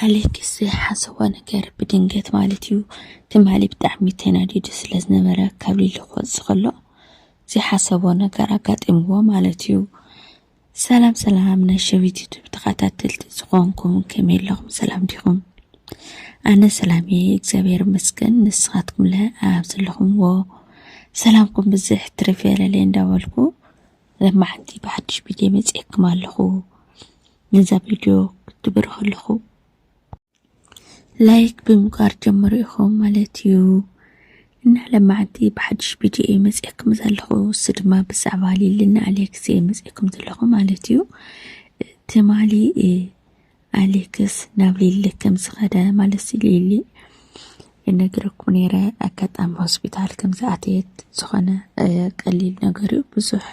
ንኣሌክስ ዘይሓሰቦ ነገር ብድንገት ማለት እዩ ትማሊ ብጣዕሚ ተናዲዱ ስለዝነበረ ካብ ሊሊ ክወፅእ ከሎ ዘይሓሰቦ ነገር ኣጋጢምዎ ማለት እዩ። ሰላም ሰላም ናይ ሸዊት ዩቱብ ተኸታተልቲ ዝኾንኩም ከመይ ኣለኹም? ሰላም ዲኹም? ኣነ ሰላም እየ እግዚአብሔር ይመስገን። ንስኻትኩም ለ ኣብ ዘለኹምዎ ሰላምኩም ብዝሕ ትርፍ የለለ እንዳበልኩ ለማዓንቲ ብሓድሽ ቪድዮ መፅአኩም ኣለኹ። ነዛ ቪድዮ ክትበሩ ከለኹ ላይክ ብምግባር ጀምሩ ኢኹም ማለት እዩ። እና ለማዓንቲ ብሓድሽ ቪድዮ መፅአኩም ዘለኹ ስድማ ብዛዕባ ሊሊና ኣሌክስ መፅአኩም ዘለኹ ማለት እዩ። ትማሊ ኣሌክስ ናብ ሊሊ ከም ዝኸደ ማለት ሊሊ የነገረኩም ነይረ። ኣጋጣሚ ሆስፒታል ከም ዝኣተየት ዝኾነ ቀሊል ነገር እዩ፣ ብዙሕ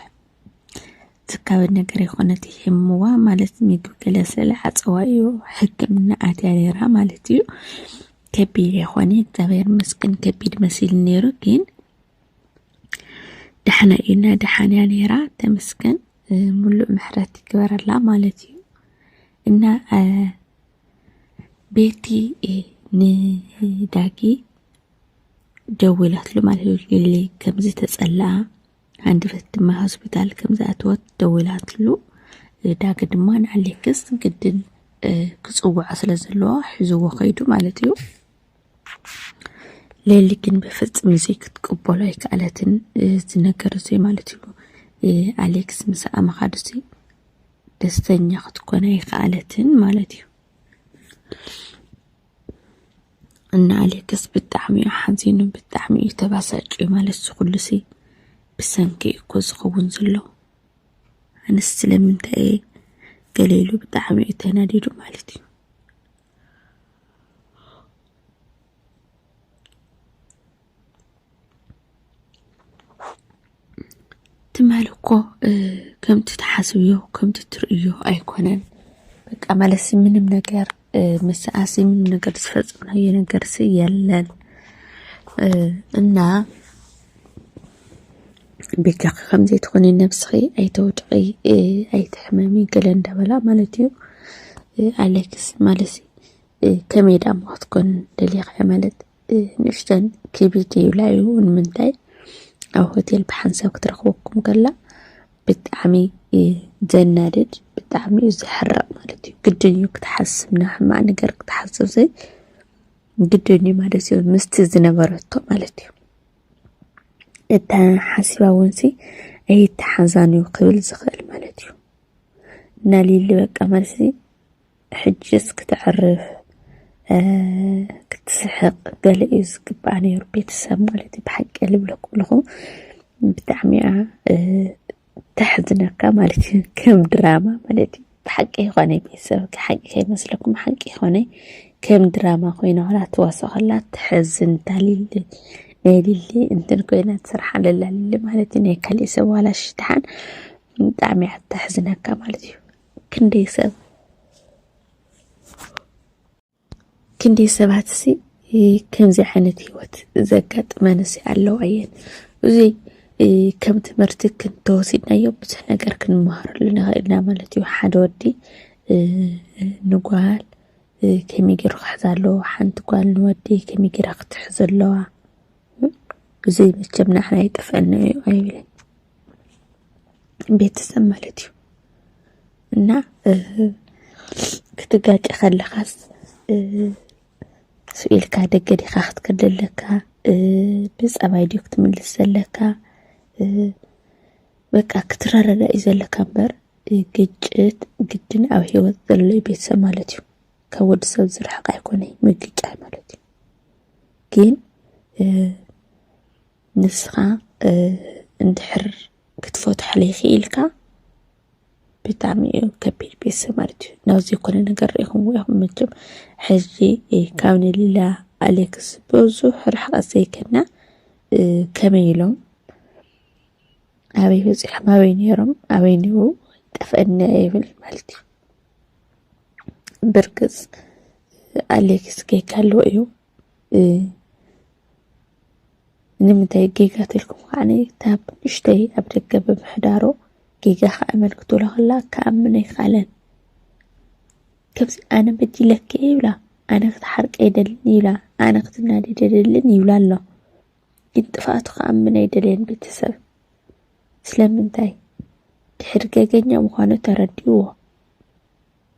ዝካበድ ነገር ይኾነት ይህምዋ ማለት ምግብ ገለ ስለዓፀዋ እዩ ሕክምና ኣትያ ነይራ ማለት እዩ። ከቢድ ይኾነ እግዚአብሔር ይመስገን ከቢድ መሲል ነይሩ፣ ግን ደሕና እዩና ደሓንያ ነይራ ተመስገን ሙሉእ ምሕረት ይግበረላ ማለት እዩ። እና ቤቲ ንዳጊ ደውላትሉ ማለት እዩ። ሊሊ ከምዚ ተፀላኣ አንድ በት ድማ ሆስፒታል ከም ዝኣተወት ደውላትሉ። ዳጊ ድማ ንኣሌክስ ግድን ክፅውዖ ስለ ዘለዎ ሒዝዎ ከይዱ ማለት እዩ። ሊሊ ግን ብፍፅም ዘይክትቅበሎ ኣይከኣለትን ዝነገር ዘይ ማለት እዩ። ኣሌክስ ምስ ኣመኻዱ ደስተኛ ክትኮነ ኣይከኣለትን ማለት እዩ። እና ኣሌክስ ብጣዕሚ ሓዚኑ ብጣዕሚ ተባሳጭ ማለት ዝኩሉ ብሰንኪ እኮ ዝኸውን ዘሎ ኣነስ ስለምንታይ ገሌሉ ብጣዕሚ ተናዲዱ ማለት እዩ። ትማሊ እኮ ከምቲ ተሓስብዮ ከምቲ ትርእዮ ኣይኮነን። በቃ ማለት ምንም ነገር መስኣሲ ምንም ነገር ዝፈጽምናዮ ነገር የለን እና በቃ ከም ዘይትኾነ ነፍስኺ ኣይተውድቂ ኣይትሕመሚ ገለ እንዳበላ ማለት እዩ። ኣሌክስ ማለት ከመይ ዳሞ ክትኮን ደሊኻ ማለት ንእሽተን ክቢድ ይብላዩ ንምንታይ ኣብ ሆቴል ብሓንሳብ ክትረኽበኩም ከላ ብጣዕሚ ዘናድድ ብጣዕሚ ዝሕረቕ ማለት እዩ። ግድን እዩ ክትሓስብና ሕማቅ ነገር ክትሓስብ ዘይ ግድን እዩ ማለት እዩ። ምስቲ ዝነበረቶ ማለት እዩ እታ ሓሲባ ወንሲ ኣይተሓዛን እዩ ክብል ዝኽእል ማለት እዩ። እና ሊሊ በቃ ማለት ሕጅስ ክትዕርፍ ክትስሕቅ ገለ እዩ ዝግባእ ነይሩ ቤተሰብ ማለት እዩ። ብሓቂ ልብለኩም ኣለኹ ብጣዕሚ ተሕዝነካ ማለት እዩ። ከም ድራማ ማለት እዩ። ብሓቂ ይኾነ ቤተሰብ ሓቂ ከይመስለኩም ሓቂ ይኾነ ከም ድራማ ኮይና ሆና ትወሰኸላ ትሕዝን ታሊሊ ናይ ሊሊ እንትን ኮይና ትስራሕ ኣለላ ሊሊ ማለት እዩ። ናይ ካልእ ሰብ ዋላ ሽታሓን ብጣዕሚ ተሕዝነካ ማለት እዩ። ክንደይ ሰባት ከምዚ ዓይነት ህይወት ዘጋጥመንስ ኣለዋ እየን። እዚ ከም ትምህርቲ ክንተወሲድናዮ ብዙሕ ነገር ክንመሃረሉ ንኽእልና ማለት እዩ። ሓደ ወዲ ንጓል ከመይ ገይሩ ክሕዛ ኣለዎ፣ ሓንቲ ጓል ንወዲ ከመይ ገይራ ክትሕዝ ኣለዋ። እዚ መቸም ንሕና ይጠፍአና እዩ ኣይብለን ቤተሰብ ማለት እዩ። እና ክትጋጭ ከለኻስ ስኢልካ ደገ ዲኻ ክትከደለካ ብፀባይ ድዩ ክትምልስ ዘለካ በቃ ክትረዳዳ እዩ ዘለካ እምበር ግጭት ግድን ኣብ ሂወት ዘሎ ቤተሰብ ማለት እዩ። ካብ ወዲ ሰብ ዝርሕቕ ኣይኮነ ምግጫይ ማለት እዩ። ግን ንስኻ እንድሕር ክትፈትሖ ለይኽኢልካ ብጣዕሚ እዩ ከቢድ ቤተሰብ ማለት እዩ። ናብዚ ኮነ ነገር ሪኢኹም ኢኹም መቸም ሕጂ ካብ ንሊላ ኣሌክስ ብዙሕ ርሕቐት ዘይከድና ከመይ ኢሎም ኣበይ በፂሖም ኣበይ ነይሮም ኣበይ ንው ጠፍአና ይብል ማለት እዩ። ብርግፅ ኣሌክስ ጌጋ ኣለዎ እዩ። ንምንታይ ጌጋ ትልኩም ከዓነ ታብ ንእሽተይ ኣብ ደገ ብምሕዳሮ ጌጋ ከኣመልክቶ ለኸላ ከኣምን ኣይከኣለን። ከምዚ ኣነ በዲለክ ይብላ أنا كتحرق يدلني يبلا أنا كتنادي يدلني يبلا الله انتفاعتك أمنا يدلين بيتسب سلام انتاي دحر جاجنيا مخانة ترديوه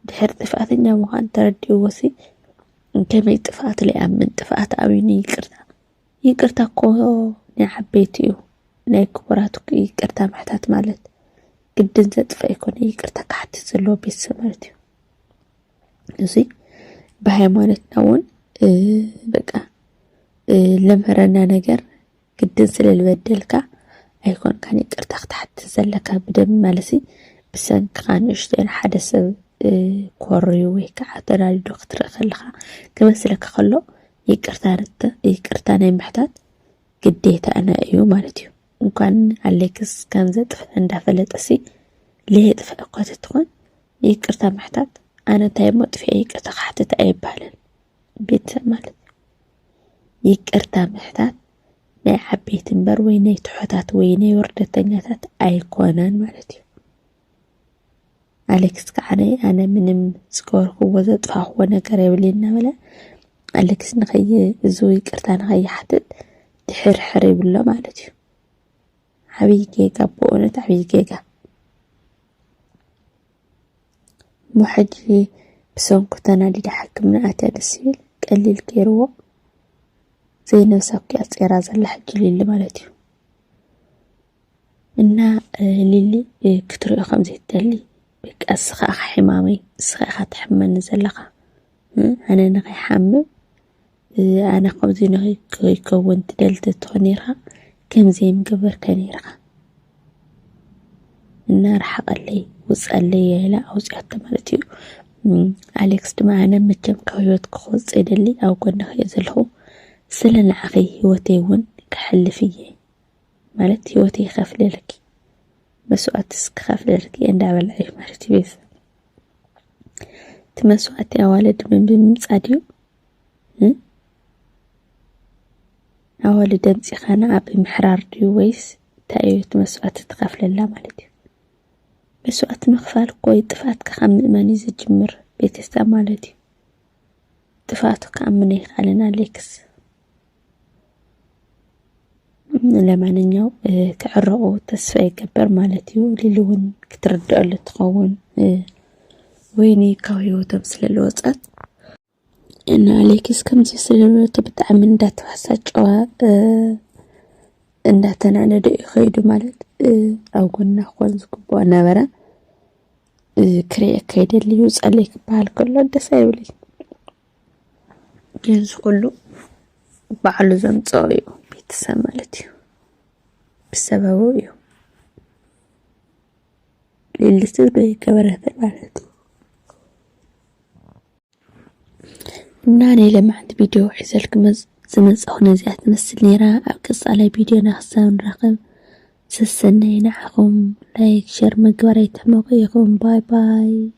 دحر تفاعتنيا مخانة ترديوه سي كما يتفاعت لي أمن تفاعت أميني يقرتا قوه نعبيتيو ناي كبراتك يقرتا محتات مالت قدن زد فايكون يقرتا كحتي زلو بيس مالتيو نزي بهايمانتنا ون بقى لمهرنا نجر قدن سل البدلكا أيكون كان يقرتا تحت زلكا بدم مالسي بسان كان يشتين حدث كوريو ويكا حتى رالي دكتور خلخا كما سلك خلو يقرتا ناي محتات قديتا أنا أيو مالتيو وكان عليكس كان زد عندها فلتسي ليه تفقات تكون يقرتا محتات أنا تايموت في يقرتا حتى تأيب بالن بيت مالت يقرتا محتات ناي حبيت مبر ويني تحتات ويني وردتنياتات أيكونان مالتيو عليكس كعني أنا من سكور هو زد فهو نقريب لنا ولا عليكس نخي زوي يقرتا نخي حتى دحر حريب الله مالتيو حبي جيجا بونت حبي جيجا محجي بسون كتانا لي حكم من أتى السيل قليل كيرو زي نفسك أصير زل حجي لي مالتيو إنها للي كتر خمسة تلي بك أسخاخ حمامي أسخاخ تحمل نزلقة أنا نغي حمل أنا قمزي نغي كون تدلت تغنيرها كم زي مقبر كنيرها النار حق لي وسأل لي لا أوزي حتى مالتيو أليكس دمعنا مجم كويوت كخوص إدلي أو قلنا خيزلهو سلن عقي هوتيون كحل فيه مالتي هوتي خاف لك مسوعتس خاف لك يندع بالعيش مالتي بيس تمسوعتي أوالد من بمصاديو أول دمسي خانا أبي محرار ديو ويس تأيو تمسوعت تخاف لله مالتي مسوعت مخفال قوي تفاتك خام إيماني زجمر بيتستا مالتي تفاتك أمني خالنا ليكس لما ننيو كعرقو تسفاي كبر مالتي وليلون كتردو اللي تقوون ويني كويو تمثل الوصات إن عليكس كم تسللو تبتع من دات وحساجوا إن داتنا ندي خيدو مالت أو قلنا خوانز كبوا نابرا كريا كيد اللي يوزعليك بهالكله دسايولي جنس كله بعلو زمصايو بيتسا مالتيو بسببو يو للي سبي كبرت مالتي ناني لما عند فيديو حزلك زمز أخنا زيات مثل نيرا أقص على فيديو نخسان رقم سسنين عقم لايك شير مقبريت موقعكم باي باي.